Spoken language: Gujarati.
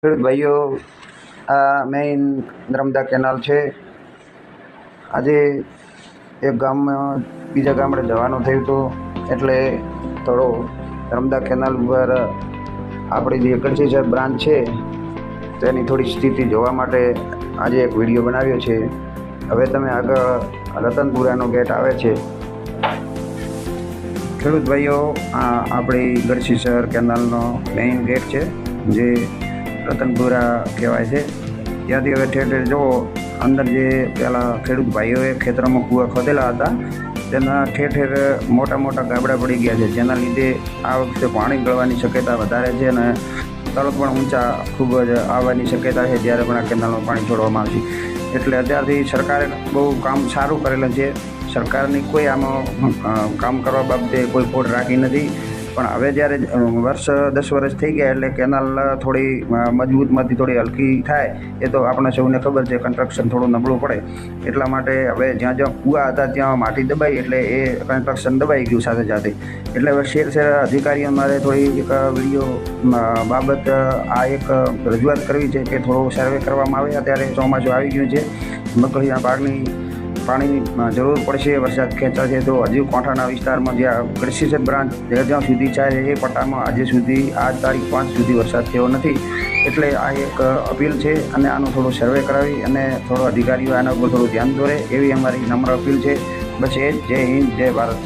ખેડૂત ભાઈઓ, આ મેઇન નર્મદા કેનાલ છે. આજે એક ગામમાં બીજા ગામડે જવાનું થયું હતું, એટલે થોડો નર્મદા કેનાલ ઉપર આપણી જે ગઢસીસર બ્રાન્ચ છે તેની થોડી સ્થિતિ જોવા માટે આજે એક વિડીયો બનાવ્યો છે. હવે તમે આગળ રતનપુરાનો ગેટ આવે છે. ખેડૂત ભાઈઓ, આ આપણી ગઢસીસર કેનાલનો મેઇન ગેટ છે, જે રતનપુરા કહેવાય છે. ત્યાંથી હવે ઠેર ઠેર જુઓ, અંદર જે પહેલાં ખેડૂત ભાઈઓએ ખેતરોમાં કૂવા ખોદેલા હતા તેના ઠેર ઠેર મોટા મોટા ગાબડા પડી ગયા છે, જેના લીધે આ વખતે પાણી ગળવાની શક્યતા વધારે છે અને તળ પણ ઊંચા ખૂબ જ આવવાની શક્યતા છે જ્યારે પણ આ કેનાલમાં પાણી છોડવામાં આવશે. એટલે અત્યારથી સરકારે બહુ કામ સારું કરેલું છે. સરકારની કોઈ આમાં કામ કરવા બાબતે કોઈ ખોટ રાખી નથી. પણ હવે જ્યારે 10 વર્ષ થઈ ગયા એટલે કેનાલ થોડી મજબૂતમાંથી થોડી હલકી થાય એ તો આપણે સૌને ખબર છે. કન્સ્ટ્રક્શન થોડું નબળું પડે એટલા માટે હવે જ્યાં જ્યાં કૂવા હતા ત્યાં માટી દબાઈ, એટલે એ કન્સ્ટ્રક્શન દબાઈ ગયું સાથે સાથે. એટલે હવે શેર અધિકારીઓ મારે થોડી એક વિડીયો બાબત આ એક રજૂઆત કરવી છે કે થોડો સર્વે કરવામાં આવે. અત્યારે ચોમાસું આવી ગયું છે, મગફળીના પાકની પાણીની જરૂર પડશે. વરસાદ ખેંચાશે તો હજુ કોઠાના વિસ્તારમાં જ્યાં ગઢસીસર બ્રાન્ચ જ્યાં સુધી ચાલે એ પટ્ટામાં આજે સુધી આજ તારીખ 5 સુધી વરસાદ થયો નથી. એટલે આ એક અપીલ છે અને આનું થોડું સર્વે કરાવી અને થોડો અધિકારીઓ આના ઉપર થોડું ધ્યાન દોરે એવી અમારી નમ્ર અપીલ છે. બસ એ જ. જય હિન્દ, જય ભારત.